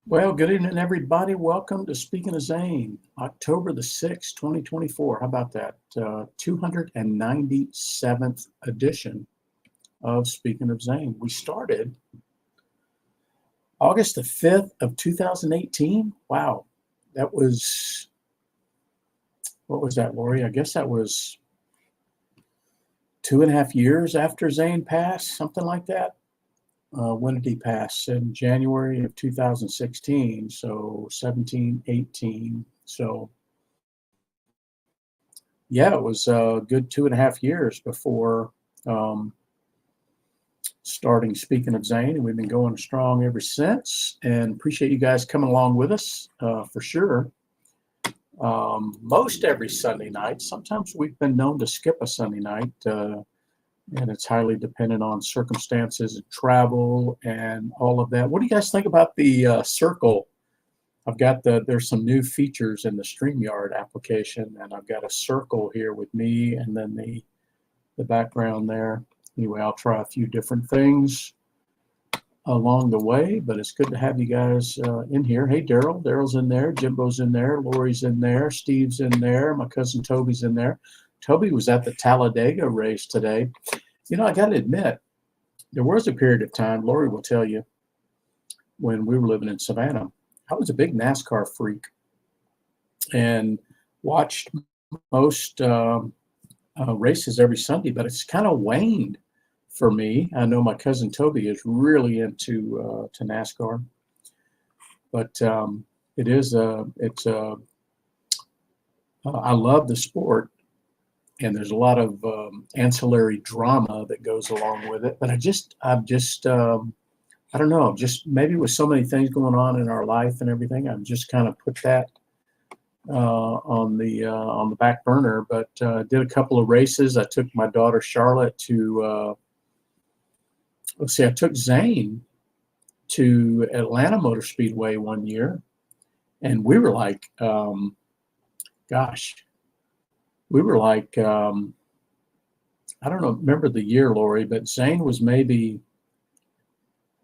Well, good evening, everybody. Welcome to Speaking of Zane, October the 6th, 2024. How about that? 297th edition of Speaking of Zane. We started August the 5th of 2018. Wow. That was, what was that, Lori? I guess that was 2.5 years after Zane passed, something like that. When did he pass? In January of 2016, so 17, 18. So yeah, it was a good 2.5 years before starting Speaking of Zane, and we've been going strong ever since, and appreciate you guys coming along with us for sure. Most every Sunday night. Sometimes we've been known to skip a Sunday night, and it's highly dependent on circumstances and travel and all of that. What do you guys think about the circle? I've got there's some new features in the StreamYard application, and I've got a circle here with me and then the background there. Anyway, I'll try a few different things along the way, but it's good to have you guys in here. Hey, Daryl. Daryl's in there. Jimbo's in there. Lori's in there. Steve's in there. My cousin Toby's in there. Toby was at the Talladega race today. You know, I got to admit, there was a period of time, Lori will tell you, when we were living in Savannah, I was a big NASCAR freak and watched most races every Sunday, but it's kind of waned for me. I know my cousin Toby is really into to NASCAR, but I love the sport. And there's a lot of ancillary drama that goes along with it. But I don't know, just maybe with so many things going on in our life and everything, I've just kind of put that on the back burner. But did a couple of races. I took my daughter Charlotte to, I took Zane to Atlanta Motor Speedway one year. And we were like, I don't know, remember the year, Lori, but Zane was maybe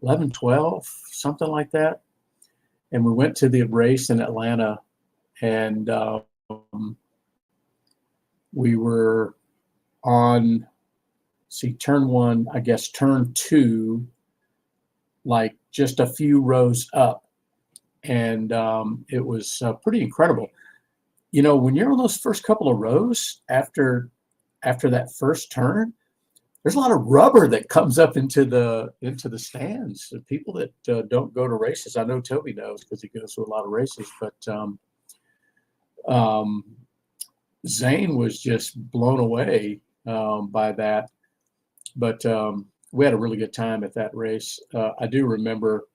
11, 12, something like that. And we went to the race in Atlanta, and we were on see, turn one, I guess turn two, like just a few rows up. And it was pretty incredible. When you're on those first couple of rows after that first turn, there's a lot of rubber that comes up into the stands. The people that don't go to races, I know Toby knows because he goes to a lot of races, but Zane was just blown away by that. But we had a really good time at that race. I do remember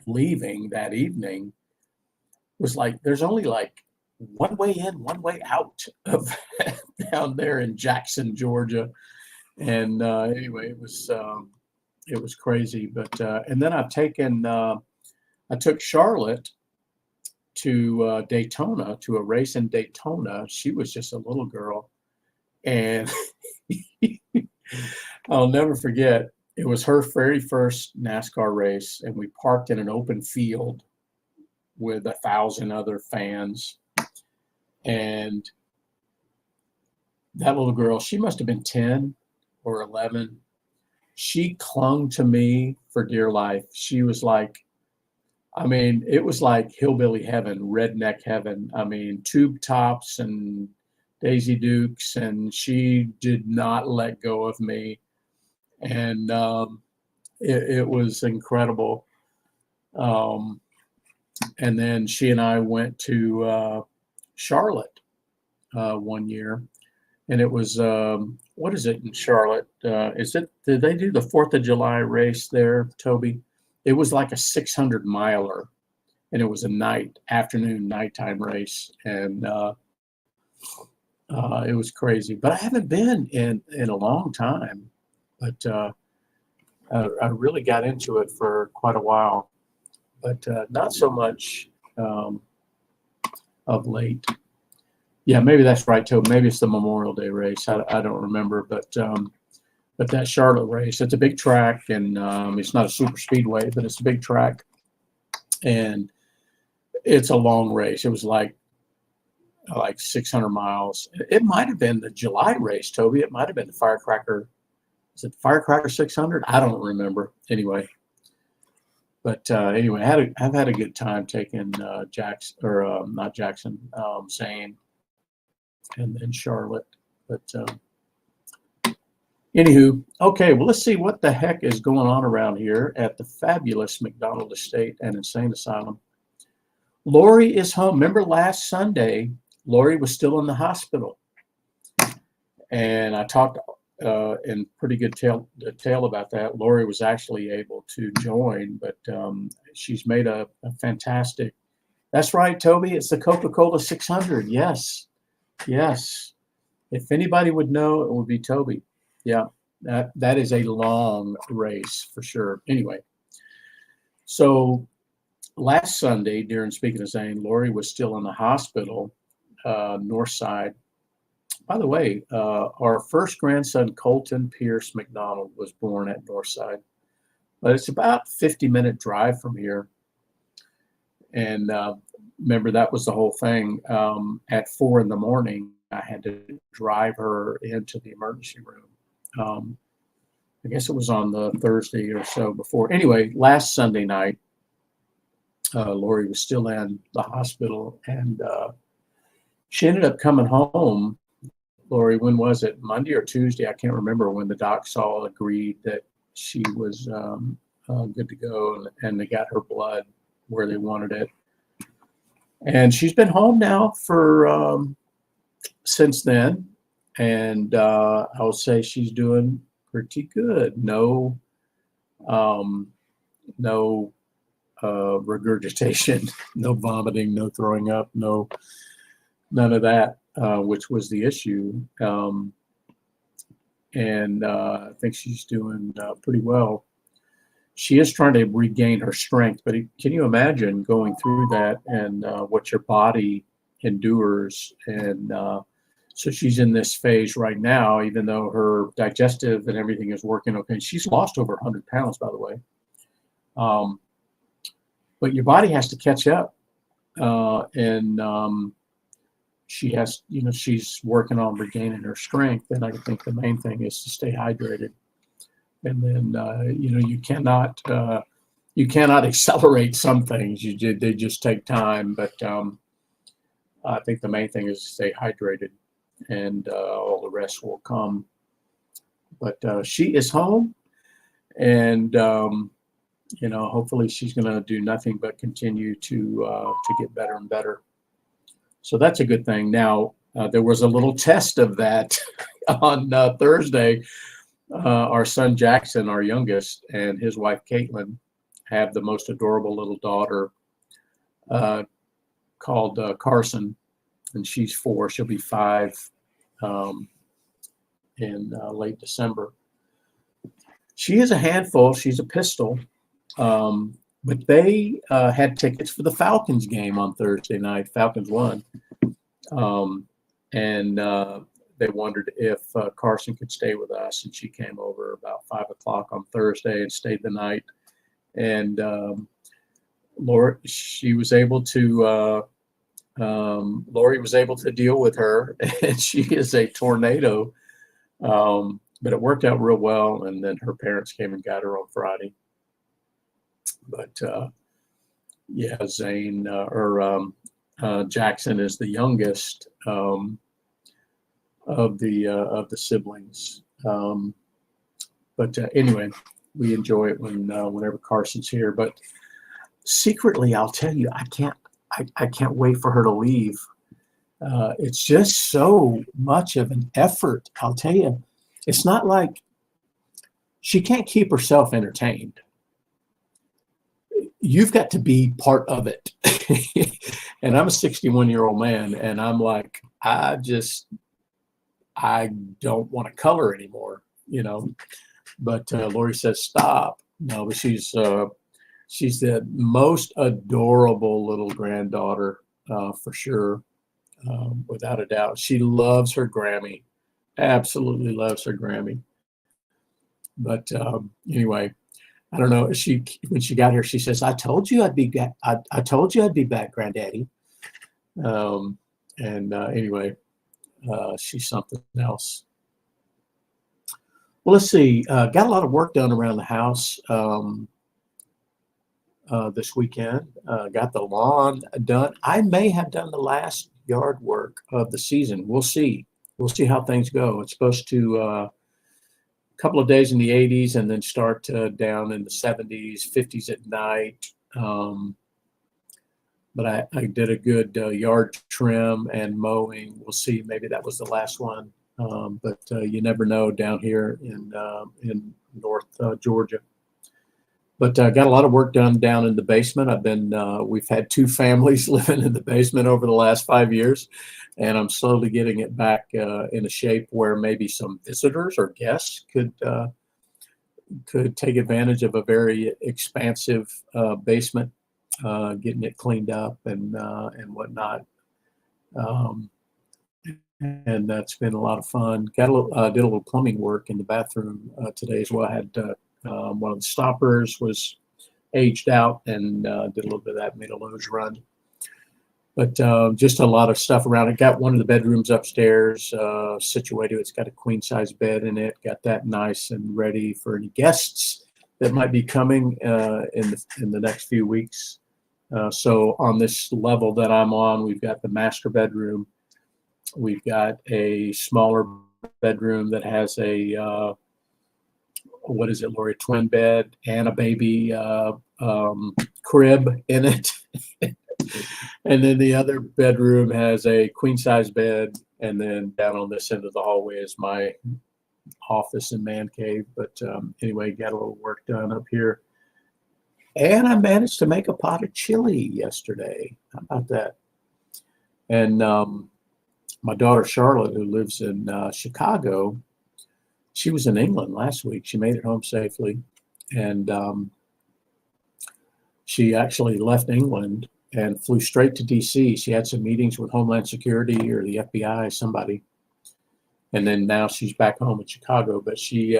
leaving that evening. It was like there's only like one way in, one way out of down there in Jackson, Georgia. And anyway, it was crazy. But and then I took Charlotte to Daytona, to a race in Daytona. She was just a little girl, and I'll never forget. It was her very first NASCAR race, and we parked in an open field with 1,000 other fans. And that little girl, she must have been 10 or 11. She clung to me for dear life. She was like, it was like hillbilly heaven, redneck heaven. Tube tops and Daisy Dukes, and she did not let go of me. And it was incredible. And then she and I went to Charlotte one year, and it was what is it in Charlotte? Did they do the 4th of July race there, Toby? It was like a 600 miler, and it was a nighttime race, and it was crazy. But I haven't been in a long time, but I really got into it for quite a while, but not so much of late. Yeah, maybe that's right, Toby. Maybe it's the Memorial Day race. I don't remember, but that Charlotte race, it's a big track, and it's not a super speedway, but it's a big track, and it's a long race. It was like 600 miles. It might have been the July race, Toby. It might have been the Firecracker. Is it the Firecracker 600? I don't remember. Anyway. But anyway, I've had a good time taking Zane, and then Charlotte. But anywho, okay, well, let's see what the heck is going on around here at the fabulous McDonald Estate and Insane Asylum. Lori is home. Remember last Sunday, Lori was still in the hospital. And I talked in pretty good detail about that. Lori was actually able to join, but she's made a fantastic. That's right, Toby. It's the Coca-Cola 600. Yes. If anybody would know, it would be Toby. Yeah, that is a long race for sure. Anyway, so last Sunday, during Speaking of Zane, Lori was still in the hospital, north side. By the way, our first grandson, Colton Pierce McDonald, was born at Northside. But it's about a 50-minute drive from here. And remember, that was the whole thing. At 4 a.m, I had to drive her into the emergency room. I guess it was on the Thursday or so before. Anyway, last Sunday night, Lori was still in the hospital, and she ended up coming home. Lori, when was it? Monday or Tuesday? I can't remember, when the docs all agreed that she was good to go, and they got her blood where they wanted it. And she's been home now for since then, and I would say she's doing pretty good. No regurgitation, no vomiting, no throwing up, none of that. Which was the issue, and I think she's doing pretty well. She is trying to regain her strength, but can you imagine going through that and what your body endures? And so she's in this phase right now, even though her digestive and everything is working okay. She's lost over 100 pounds, by the way. But your body has to catch up, and she has, she's working on regaining her strength. And I think the main thing is to stay hydrated. And then, you cannot accelerate some things. They just take time. But I think the main thing is to stay hydrated, and all the rest will come. But she is home, and hopefully she's going to do nothing but continue to get better and better. So that's a good thing. Now there was a little test of that on Thursday. Our son Jackson, our youngest, and his wife Caitlin have the most adorable little daughter called Carson, and she's 4. She'll be 5 in late December. She is a handful. She's a pistol. But they had tickets for the Falcons game on Thursday night. Falcons won. And they wondered if Carson could stay with us. And she came over about 5 o'clock on Thursday and stayed the night. And Lori was able to deal with her. And she is a tornado. But it worked out real well. And then her parents came and got her on Friday. But Zane Jackson is the youngest of the siblings. But anyway, we enjoy it whenever Carson's here. But secretly, I'll tell you, I can't wait for her to leave. It's just so much of an effort. I'll tell you, it's not like she can't keep herself entertained. You've got to be part of it. And I'm a 61-year-old man, and I'm like, I don't want to color anymore, But Lori says, stop. No, but she's the most adorable little granddaughter, for sure, without a doubt. She loves her Grammy, absolutely loves her Grammy. But anyway, I don't know. When she got here, she says, "I told you I'd be back. I told you I'd be back, Granddaddy." Anyway, she's something else. Well, let's see. Got a lot of work done around the house this weekend. Got the lawn done. I may have done the last yard work of the season. We'll see. We'll see how things go. It's supposed to. Couple of days in the 80s and then start down in the 70s, 50s at night. But I did a good yard trim and mowing. We'll see. Maybe that was the last one. But you never know down here in North Georgia. But got a lot of work done down in the basement. We've had 2 families living in the basement over the last 5 years. And I'm slowly getting it back in a shape where maybe some visitors or guests could take advantage of a very expansive basement, getting it cleaned up and whatnot. And that's been a lot of fun. Did a little plumbing work in the bathroom today as well. I had one of the stoppers was aged out, and did a little bit of that, made a Lowe's run. But just a lot of stuff around it. Got one of the bedrooms upstairs situated. It's got a queen size bed in it. Got that nice and ready for any guests that might be coming in the next few weeks. So on this level that I'm on, we've got the master bedroom. We've got a smaller bedroom that has a what is it, Lori? Twin bed and a baby crib in it. And then the other bedroom has a queen size bed, and then down on this end of the hallway is my office and man cave. But anyway, got a little work done up here, and I managed to make a pot of chili yesterday. How about that? And my daughter Charlotte, who lives in Chicago, she was in England last week. She made it home safely, and she actually left England and flew straight to D.C. She had some meetings with Homeland Security or the FBI, somebody. And then now she's back home in Chicago. But she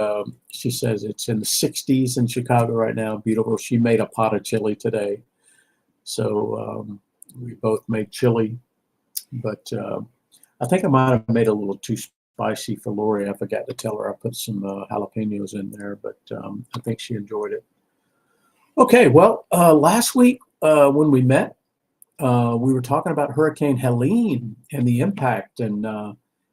says it's in the 60s in Chicago right now. Beautiful. She made a pot of chili today. So we both made chili. But I think I might have made it a little too spicy for Lori. I forgot to tell her I put some jalapenos in there, but I think she enjoyed it. Okay, well, last week when we met, we were talking about Hurricane Helene and the impact. And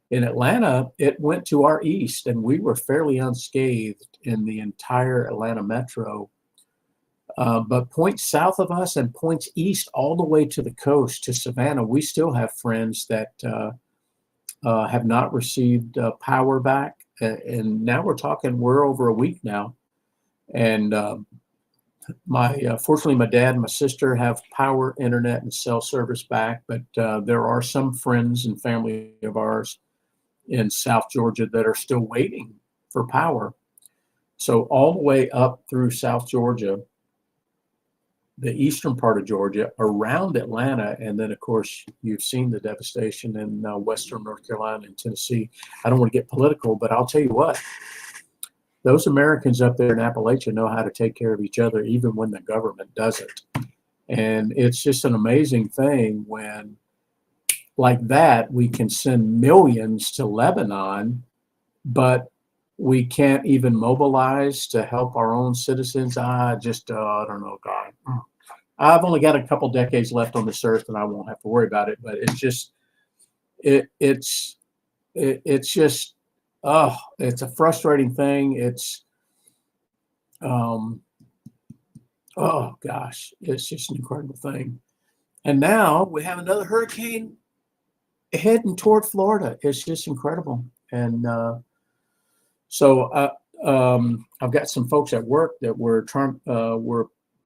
in Atlanta, it went to our east, and we were fairly unscathed in the entire Atlanta metro. But points south of us and points east all the way to the coast to Savannah, we still have friends that have not received power back. And now we're over a week now. And fortunately, my dad and my sister have power, internet, and cell service back. But there are some friends and family of ours in South Georgia that are still waiting for power. So all the way up through South Georgia, the eastern part of Georgia, around Atlanta, and then, of course, you've seen the devastation in western North Carolina and Tennessee. I don't want to get political, but I'll tell you what, those Americans up there in Appalachia know how to take care of each other, even when the government doesn't. And it's just an amazing thing when, like that, we can send millions to Lebanon, but we can't even mobilize to help our own citizens. I don't know, God. I've only got a couple decades left on this earth, and I won't have to worry about it. But it's just, it's just, oh, it's a frustrating thing. It's, oh gosh, it's just an incredible thing. And now we have another hurricane heading toward Florida. It's just incredible. And so I've got some folks at work that we're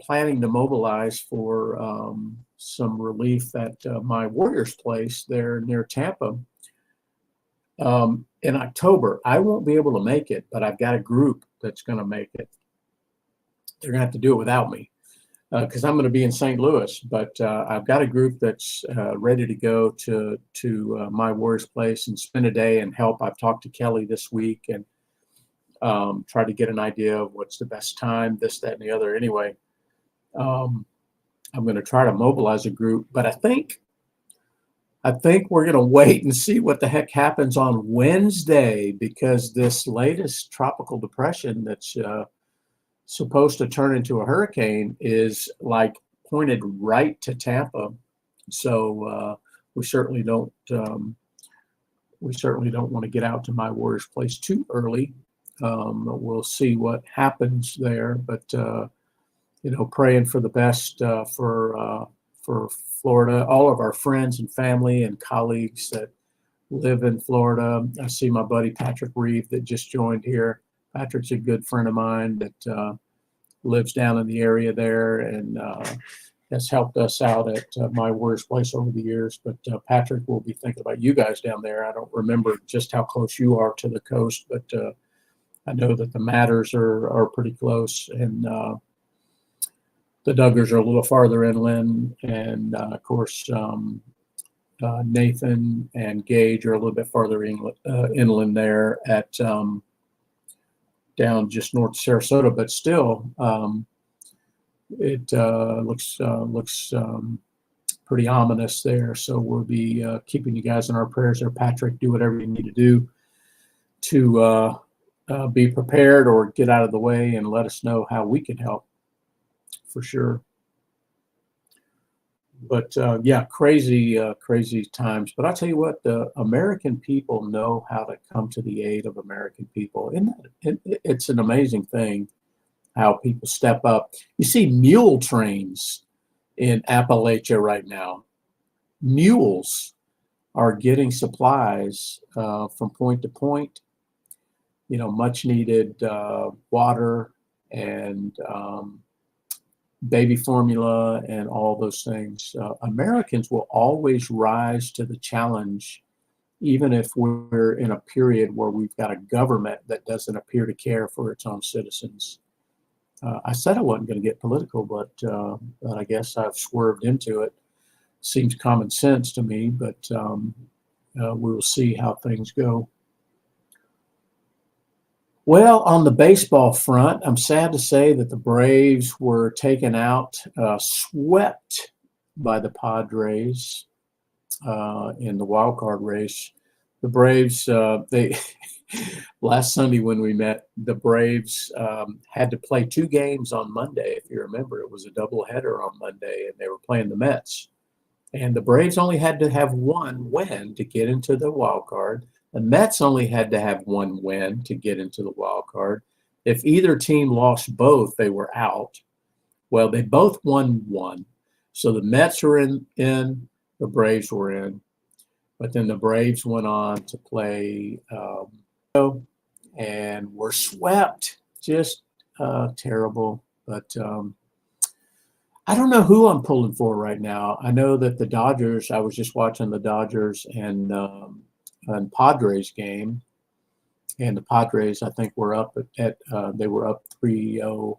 planning to mobilize for some relief at my Warriors place there near Tampa in October. I won't be able to make it, but I've got a group that's going to make it. They're going to have to do it without me because I'm going to be in St. Louis. But I've got a group that's ready to go to my Warriors place and spend a day and help. I've talked to Kelly this week and try to get an idea of what's the best time, this, that, and the other. Anyway, I'm going to try to mobilize a group, but I think we're going to wait and see what the heck happens on Wednesday, because this latest tropical depression that's supposed to turn into a hurricane is like pointed right to Tampa. So we certainly don't want to get out to my Warriors place too early. We'll see what happens there, but praying for the best for Florida. All of our friends and family and colleagues that live in Florida. I see my buddy Patrick Reeve that just joined here. Patrick's a good friend of mine that lives down in the area there and has helped us out at my Warriors place over the years. But Patrick will be thinking about you guys down there. I don't remember just how close you are to the coast, but I know that the Matters are pretty close, and the Duggars are a little farther inland, and of course Nathan and Gage are a little bit farther inland there at down just north of Sarasota, but still it looks pretty ominous there. So we'll be keeping you guys in our prayers there. Patrick, do whatever you need to do to be prepared or get out of the way and let us know how we can help for sure. But crazy times. But I'll tell you what, the American people know how to come to the aid of American people. It's an amazing thing how people step up. You see mule trains in Appalachia right now. Mules are getting supplies from point to point. Much needed water and baby formula and all those things. Americans will always rise to the challenge, even if we're in a period where we've got a government that doesn't appear to care for its own citizens. I said I wasn't going to get political, but I guess I've swerved into it. Seems common sense to me, but we will see how things go. Well, on the baseball front, I'm sad to say that the Braves were taken out, swept by the Padres. in the wild card race. The Braves, they last Sunday when we met, the Braves had to play 2 games on Monday. If you remember, it was a doubleheader on Monday, and they were playing the Mets. And the Braves only had to have 1 win to get into the wild card. The Mets only had to have 1 win to get into the wild card. If either team lost both, they were out. Well, they both won 1. So the Mets were in, the Braves were in. But then the Braves went on to play and were swept. Just terrible. But I don't know who I'm pulling for right now. I know that the Dodgers, I was just watching the Dodgers and Padres game. And the Padres, I think, were up they were up 3-0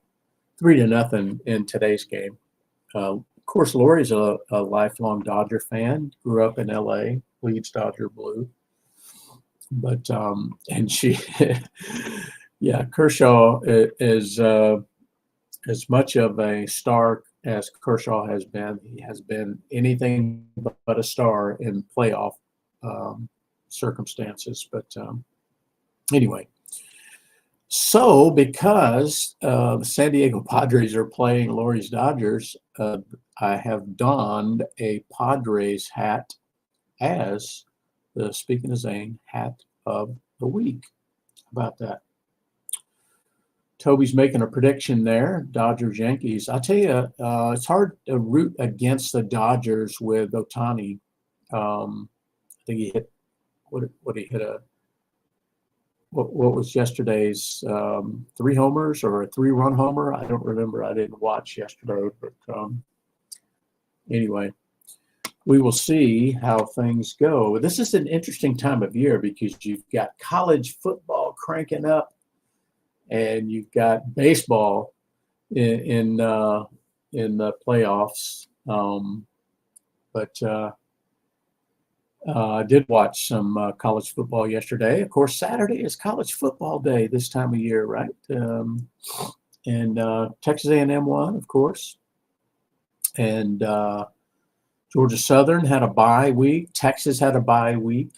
3-0 in today's game. Of course, Lori's a lifelong Dodger fan, grew up in LA, bleeds Dodger blue. But, and she, yeah, Kershaw is as much of a star as Kershaw has been. He has been anything but a star in playoff circumstances. But anyway, so because the San Diego Padres are playing Lori's Dodgers, I have donned a Padres hat as the Speaking of Zane hat of the week. How about that? Toby's making a prediction there. Dodgers, Yankees. I tell you, it's hard to root against the Dodgers with Ohtani. I think he hit what he hit what was yesterday's 3 homers or a 3-run homer? I don't remember. I didn't watch yesterday, but anyway, we will see how things go. This is an interesting time of year because you've got college football cranking up, and you've got baseball in the playoffs. But I did watch some college football yesterday. Of course, Saturday is college football day this time of year, right? And Texas A&M won, of course. And Georgia Southern had a bye week. Texas had a bye week.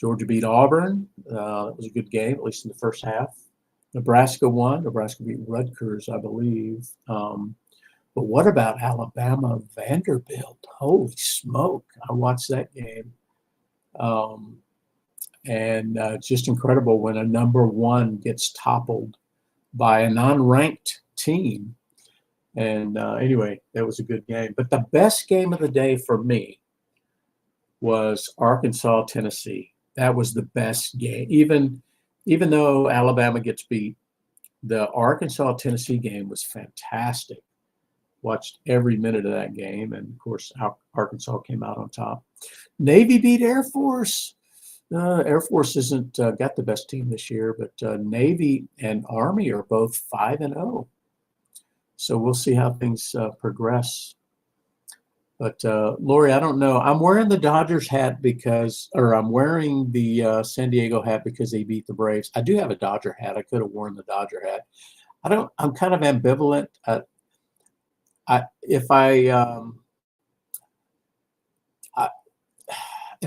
Georgia beat Auburn. That was a good game, at least in the first half. Nebraska won. Nebraska beat Rutgers, I believe. But what about Alabama Vanderbilt? Holy smoke. I watched that game. And it's just incredible when a number 1 gets toppled by a non-ranked team. And anyway, that was a good game. But the best game of the day for me was Arkansas, Tennessee. That was the best game. Even though Alabama gets beat, the Arkansas-Tennessee game was fantastic. Watched every minute of that game, and of course, Arkansas came out on top. Navy beat Air Force. Air Force isn't got the best team this year, but Navy and Army are both 5-0. So we'll see how things progress. But Lori, I don't know. I'm wearing the Dodgers hat I'm wearing the San Diego hat because they beat the Braves. I do have a Dodger hat. I could have worn the Dodger hat. I'm kind of ambivalent. If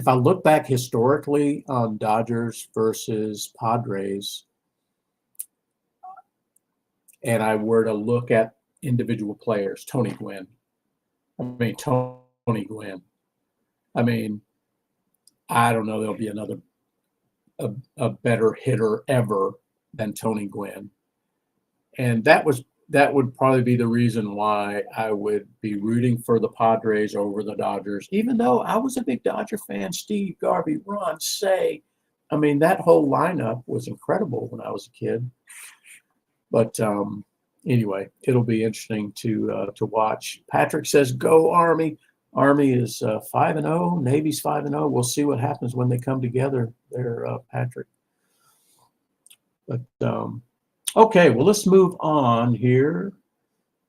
I look back historically on Dodgers versus Padres, and I were to look at individual players, Tony Gwynn. I mean, I don't know. There'll be a better hitter ever than Tony Gwynn, and that would probably be the reason why I would be rooting for the Padres over the Dodgers, even though I was a big Dodger fan. Steve Garvey, Ron Say. I mean, that whole lineup was incredible when I was a kid. But anyway, it'll be interesting to watch. Patrick says, "Go Army." Army is 5-0. Navy's 5-0. We'll see what happens when they come together there, Patrick. But okay, well, let's move on here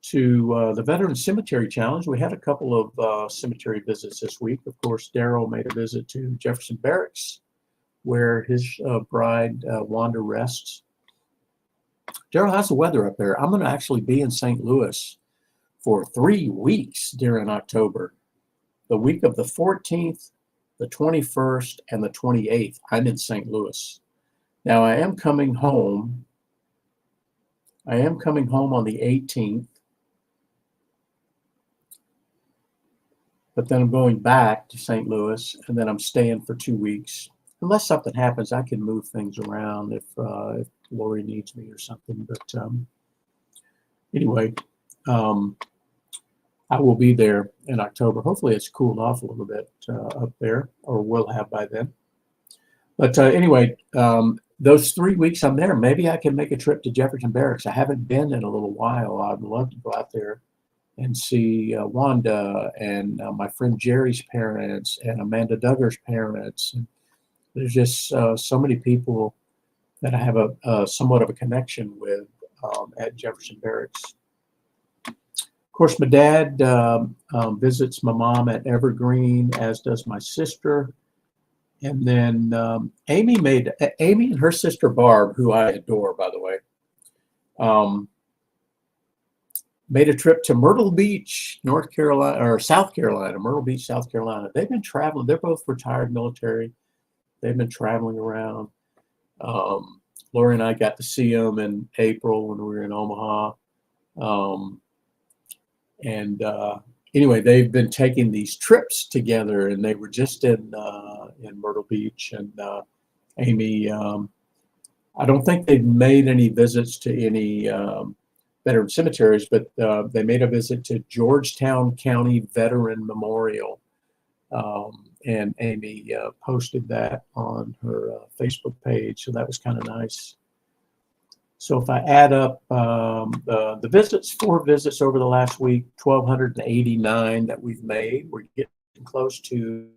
to the Veteran Cemetery Challenge. We had a couple of cemetery visits this week. Of course, Daryl made a visit to Jefferson Barracks, where his bride, Wanda, rests. Daryl, how's the weather up there? I'm going to actually be in St. Louis for 3 weeks during October. the week of the 14th, the 21st, and the 28th, I'm in St. Louis. Now I am coming home. I am coming home on the 18th, but then I'm going back to St. Louis, and then I'm staying for 2 weeks. Unless something happens, I can move things around if Lori needs me or something. But anyway, I will be there in October. Hopefully it's cooled off a little bit up there, or will have by then. But anyway, those 3 weeks I'm there, maybe I can make a trip to Jefferson Barracks. I haven't been in a little while. I'd love to go out there and see Wanda and my friend Jerry's parents and Amanda Duggar's parents. And there's just so many people that I have a somewhat of a connection with at Jefferson Barracks. Of course, my dad visits my mom at Evergreen, as does my sister. And then Amy and her sister Barb, who I adore, by the way, made a trip to Myrtle Beach, North Carolina, or South Carolina, Myrtle Beach, South Carolina. They've been traveling. They're both retired military. They've been traveling around. Lori and I got to see them in April when we were in Omaha. Anyway, they've been taking these trips together, and they were just in Myrtle Beach. And Amy, I don't think they've made any visits to any veteran cemeteries, but they made a visit to Georgetown County Veteran Memorial. And Amy posted that on her Facebook page, so that was kind of nice. So if I add up the visits, 4 visits over the last week, 1,289 that we've made, we're getting close to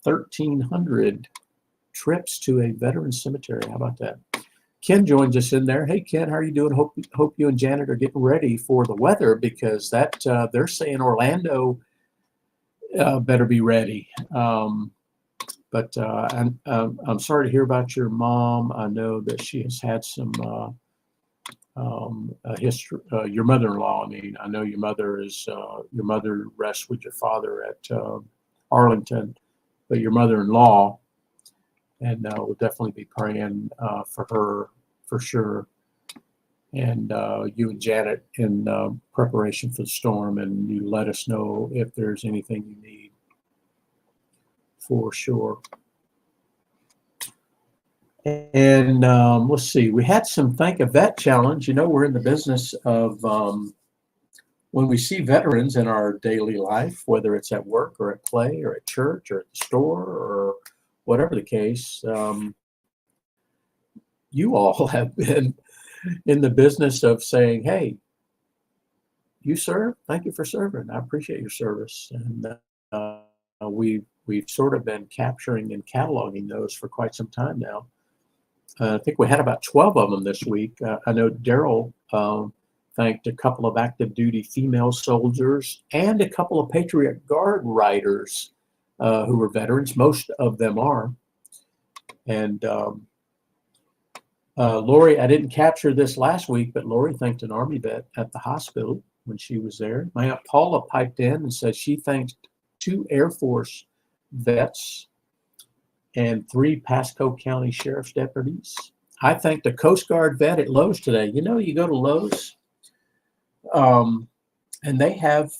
1,300 trips to a veteran cemetery. How about that? Ken joins us in there. Hey, Ken, how are you doing? Hope you and Janet are getting ready for the weather, because that they're saying Orlando better be ready. But I'm sorry to hear about your mom. I know that she has had some history. Your mother-in-law. I mean, I know your mother rests with your father at Arlington, but your mother-in-law, and we'll definitely be praying for her for sure. And you and Janet in preparation for the storm, and you let us know if there's anything you need. For sure. And let's see, we had some Thank a Vet challenge. You know, we're in the business of when we see veterans in our daily life, whether it's at work or at play or at church or at the store or whatever the case, you all have been in the business of saying, hey, you serve, thank you for serving. I appreciate your service. And we've sort of been capturing and cataloging those for quite some time now. I think we had about 12 of them this week. I know Daryl thanked a couple of active duty female soldiers and a couple of Patriot Guard riders who were veterans. Most of them are. And Lori, I didn't capture this last week, but Lori thanked an Army vet at the hospital when she was there. My Aunt Paula piped in and said she thanked 2 Air Force vets and 3 Pasco County Sheriff's deputies. I thanked a Coast Guard vet at Lowe's today. You know, you go to Lowe's and they have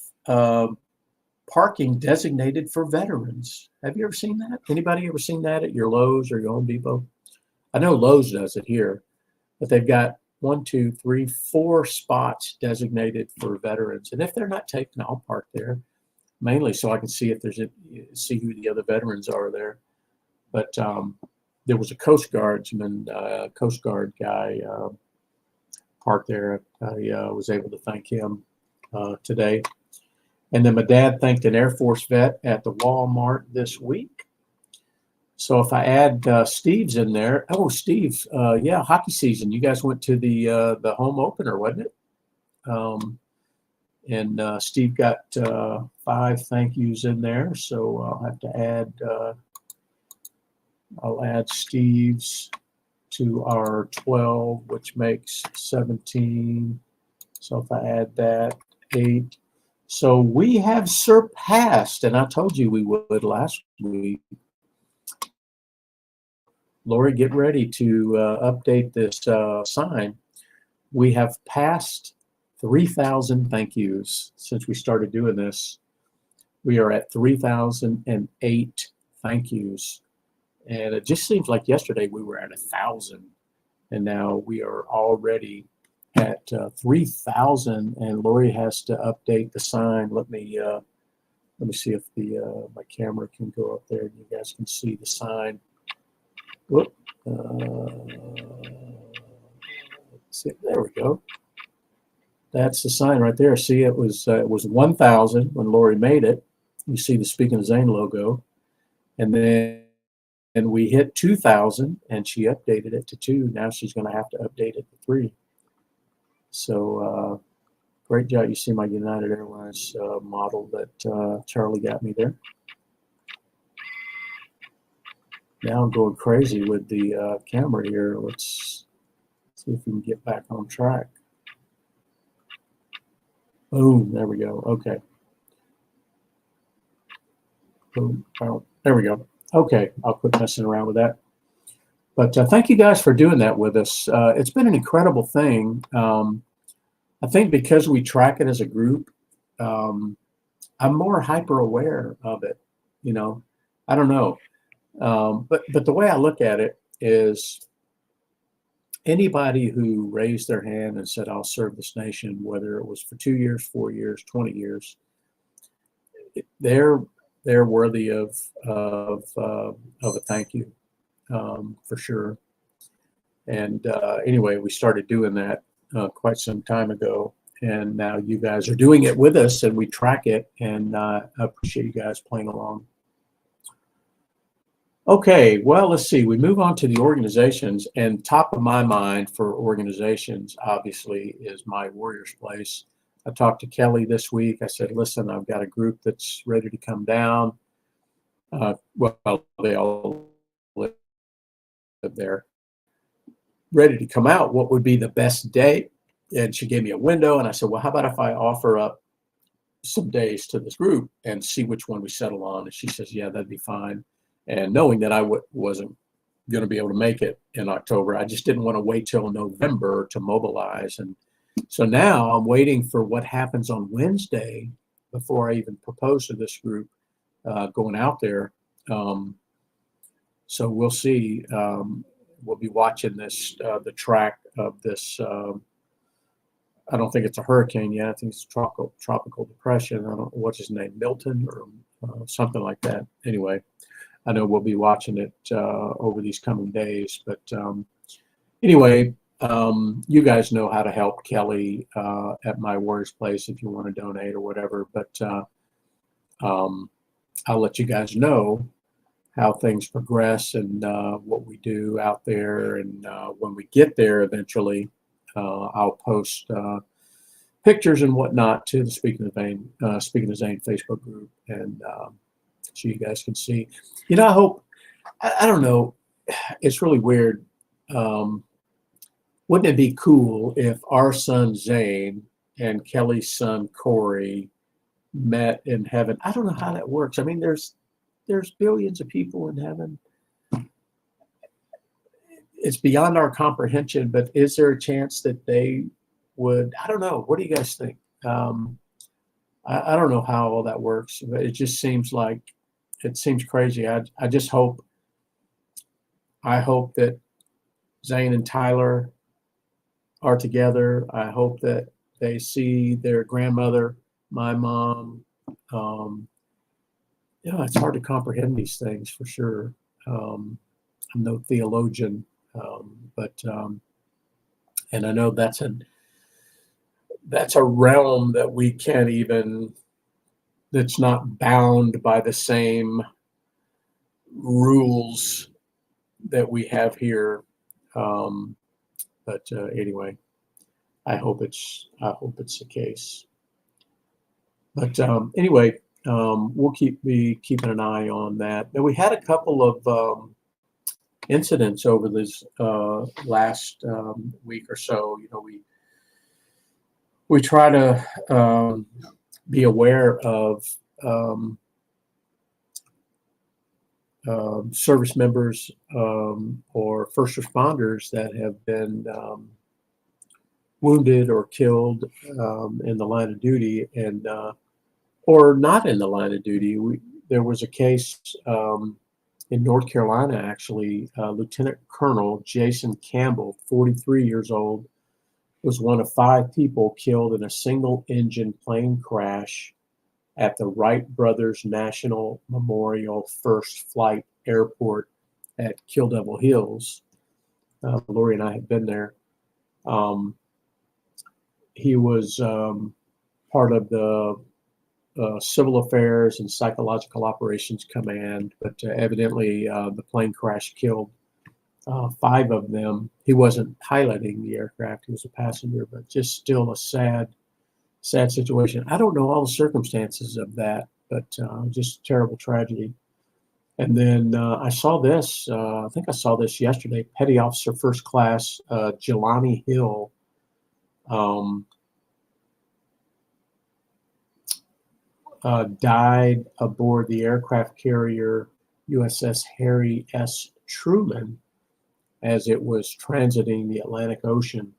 parking designated for veterans. Have you ever seen that? Anybody ever seen that at your Lowe's or your Home Depot? I know Lowe's does it here, but they've got 1, 2, 3, 4 spots designated for veterans. And if they're not taken, I'll park there, mainly so I can see if see who the other veterans are there. But there was a Coast Guard guy parked there. I was able to thank him today. And then my dad thanked an Air Force vet at the Walmart this week. So if I add Steve's in there, Steve, yeah, hockey season. You guys went to the home opener, wasn't it? And Steve got 5 thank yous in there. So I'll have to add. I'll add Steve's to our 12, which makes 17. So if I add that, 8. So we have surpassed, and I told you we would last week. Lori, get ready to update this sign. We have passed 3,000 thank yous since we started doing this. We are at 3,008 thank yous. And it just seems like yesterday we were at 1,000. And now we are already at 3,000. And Lori has to update the sign. Let me see if my camera can go up there and you guys can see the sign. Whoop. See, there we go. That's the sign right there. See, it was 1,000 when Lori made it. You see the Speaking of Zane logo, and then we hit 2,000, and she updated it to 2. Now she's going to have to update it to 3. So great job. You see my United Airlines model that Charlie got me there. Now I'm going crazy with the camera here. Let's see if we can get back on track. Boom, there we go. Okay. Boom. Oh, there we go. Okay, I'll quit messing around with that. But thank you guys for doing that with us. It's been an incredible thing. I think because we track it as a group, I'm more hyper aware of it. You know, I don't know. But the way I look at it is anybody who raised their hand and said, I'll serve this nation, whether it was for 2 years, 4 years, 20 years, they're worthy of a thank you, for sure. And anyway, we started doing that quite some time ago. And now you guys are doing it with us and we track it. And I appreciate you guys playing along. Okay, well, let's see. We move on to the organizations, and top of my mind for organizations, obviously, is My Warrior's Place. I talked to Kelly this week. I said, listen, I've got a group that's ready to come down. Well, they all live there. Ready to come out. What would be the best day? And she gave me a window, and I said, well, how about if I offer up some days to this group and see which one we settle on? And she says, yeah, that'd be fine. And knowing that I wasn't going to be able to make it in October, I just didn't want to wait till November to mobilize. And so now I'm waiting for what happens on Wednesday before I even propose to this group going out there. So we'll see. We'll be watching this, the track of this. I don't think it's a hurricane yet. I think it's a tropical depression. I don't know what's his name, Milton or something like that. Anyway. I know we'll be watching it over these coming days. But anyway, you guys know how to help Kelly at My Warrior's Place if you want to donate or whatever. But I'll let you guys know how things progress and what we do out there. And when we get there eventually, I'll post pictures and whatnot to the Speaking of Zane Facebook group. And so you guys can see. You know, I hope, I don't know, it's really weird. Wouldn't it be cool if our son Zane and Kelly's son Corey met in heaven? I don't know how that works. I mean, there's billions of people in heaven. It's beyond our comprehension, but is there a chance that they would, I don't know. What do you guys think? I don't know how all that works, but it just seems like, it seems crazy. I just hope, that Zane and Tyler are together. I hope that they see their grandmother, my mom. It's hard to comprehend these things for sure. I'm no theologian, but and I know that's a realm that we can't even. That's not bound by the same rules that we have here. But anyway, I hope it's the case. But anyway, we'll be keeping an eye on that. Now, we had a couple of incidents over this last week or so. You know, we try to be aware of service members or first responders that have been wounded or killed in the line of duty, and or not in the line of duty. There was a case in North Carolina, actually. Lieutenant Colonel Jason Campbell, 43 years old, was one of 5 people killed in a single-engine plane crash at the Wright Brothers National Memorial First Flight Airport at Kill Devil Hills. Lori and I had been there. He was part of the Civil Affairs and Psychological Operations Command, but evidently the plane crash killed 5 of them. He wasn't piloting the aircraft, he was a passenger, but just still a sad situation. I don't know all the circumstances of that, but just a terrible tragedy. And then I saw this, I think I saw this yesterday, Petty Officer First Class Jelani Hill died aboard the aircraft carrier USS Harry S. Truman as it was transiting the Atlantic Ocean.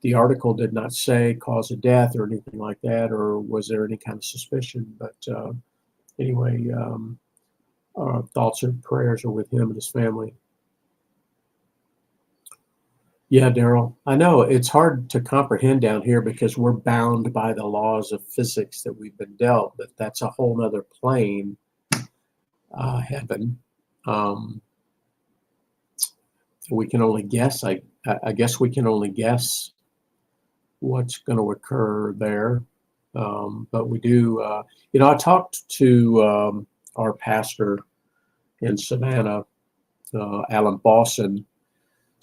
The article did not say cause of death or anything like that, or was there any kind of suspicion. But anyway, our thoughts and prayers are with him and his family. Yeah, Daryl, I know it's hard to comprehend down here because we're bound by the laws of physics that we've been dealt, but that's a whole nother plane, heaven. We can only guess. I guess we can only guess what's going to occur there. But we do, I talked to our pastor in Savannah, Alan Bosson,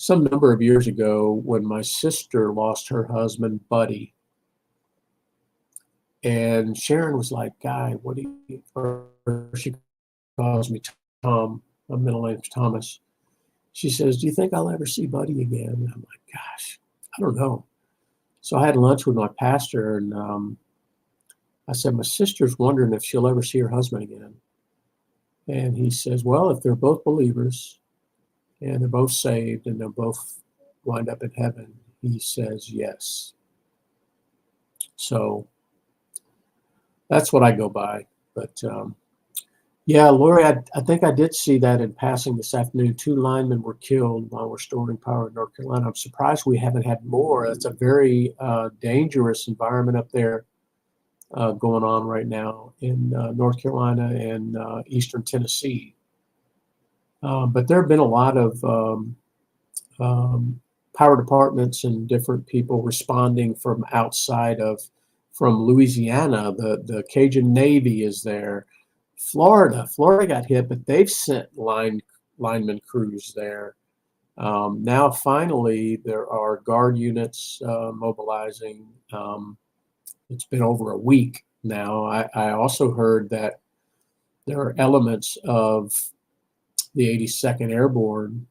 some number of years ago when my sister lost her husband, Buddy. And Sharon was like, Guy, what do you, or she calls me Tom, my middle name's Thomas. She says, do you think I'll ever see Buddy again? And I'm like, gosh, I don't know. So I had lunch with my pastor, and I said, my sister's wondering if she'll ever see her husband again. And he says, well, if they're both believers and they're both saved and they'll both wind up in heaven, he says yes. So that's what I go by. But yeah, Lori, I think I did see that in passing this afternoon. 2 linemen were killed while restoring power in North Carolina. I'm surprised we haven't had more. That's a very dangerous environment up there going on right now in North Carolina and eastern Tennessee. But there have been a lot of power departments and different people responding from outside from Louisiana. The Cajun Navy is there. Florida got hit, but they've sent lineman crews there. Now, finally, there are guard units mobilizing. It's been over a week now. I also heard that there are elements of the 82nd Airborne,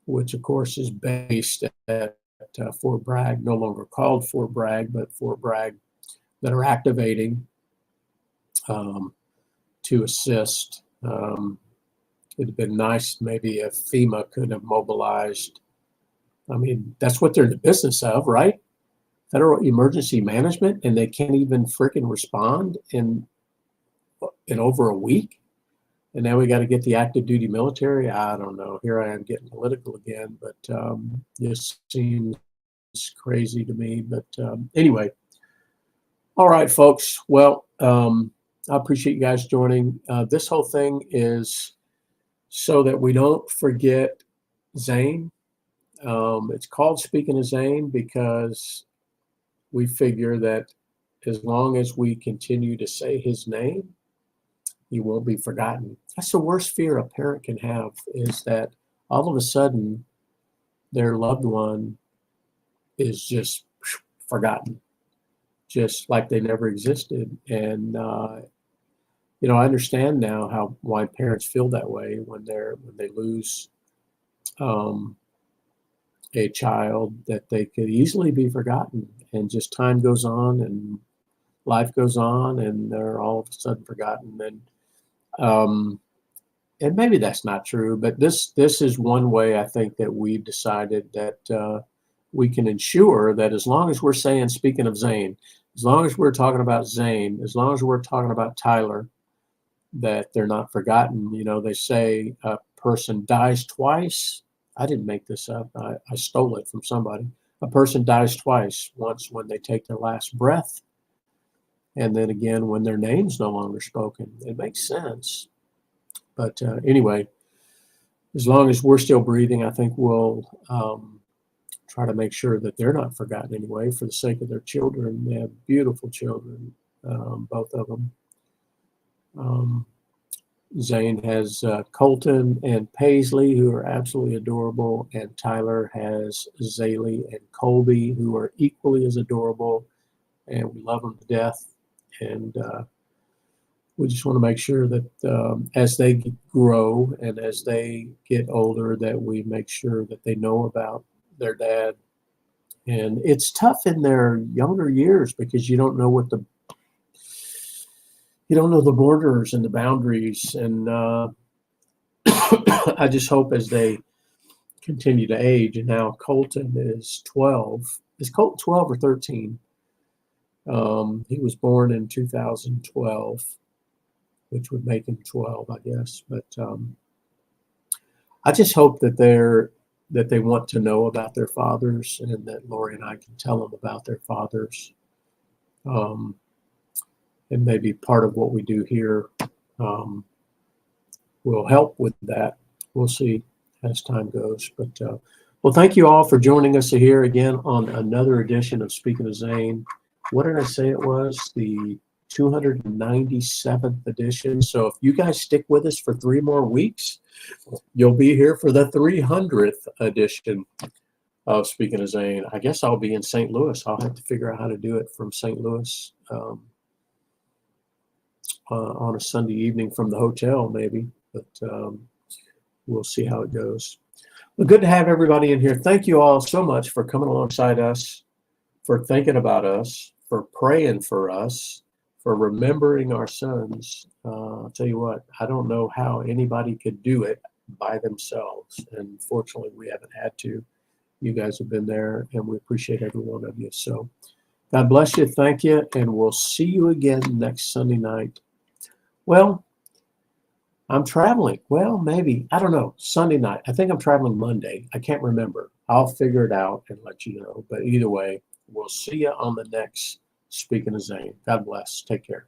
which of course is based at Fort Bragg, no longer called Fort Bragg, but Fort Bragg, that are activating to assist. It'd have been nice maybe if FEMA could have mobilized. I mean, that's what they're in the business of, right? Federal Emergency Management, and they can't even freaking respond in over a week. And now we got to get the active duty military. I don't know. Here I am getting political again, but this seems crazy to me. But anyway, all right, folks. Well, I appreciate you guys joining. This whole thing is so that we don't forget Zane. It's called Speaking of Zane because we figure that as long as we continue to say his name, he won't be forgotten. That's the worst fear a parent can have, is that all of a sudden their loved one is just forgotten, just like they never existed. And I understand now why parents feel that way when they lose a child, that they could easily be forgotten, and just time goes on and life goes on and they're all of a sudden forgotten. And maybe that's not true, but this is one way I think that we've decided that we can ensure that as long as we're saying, speaking of Zane, as long as we're talking about Zane, as long as we're talking about Tyler, that they're not forgotten. You know, they say a person dies twice. I didn't make this up. I stole it from somebody. A person dies twice, once when they take their last breath, and then again when their name's no longer spoken. It makes sense. But anyway, as long as we're still breathing, I think we'll try to make sure that they're not forgotten anyway, for the sake of their children. They have beautiful children, both of them. Zane has Colton and Paisley, who are absolutely adorable, and Tyler has Zaylee and Colby, who are equally as adorable, and we love them to death. And we just want to make sure that as they grow and as they get older, that we make sure that they know about their dad. And it's tough in their younger years because you don't know the borders and the boundaries. And I just hope as they continue to age, and now Colton is 12. Is Colton 12 or 13? He was born in 2012, which would make him 12, I guess. But I just hope that they want to know about their fathers, and that Lori and I can tell them about their fathers. And maybe part of what we do here will help with that. We'll see as time goes. But well, thank you all for joining us here again on another edition of Speaking of Zane. What did I say it was? The 297th edition. So if you guys stick with us for 3 more weeks, you'll be here for the 300th edition of Speaking of Zane. I guess I'll be in St. Louis. I'll have to figure out how to do it from St. Louis on a Sunday evening from the hotel, maybe. But we'll see how it goes. Well, good to have everybody in here. Thank you all so much for coming alongside us, for thinking about us, for praying for us, for remembering our sons. I'll tell you what, I don't know how anybody could do it by themselves. And fortunately, we haven't had to. You guys have been there, and we appreciate every one of you. So God bless you. Thank you. And we'll see you again next Sunday night. Well, I'm traveling. Well, maybe. I don't know. Sunday night. I think I'm traveling Monday. I can't remember. I'll figure it out and let you know. But either way, we'll see you on the next Speaking of Zane. God bless. Take care.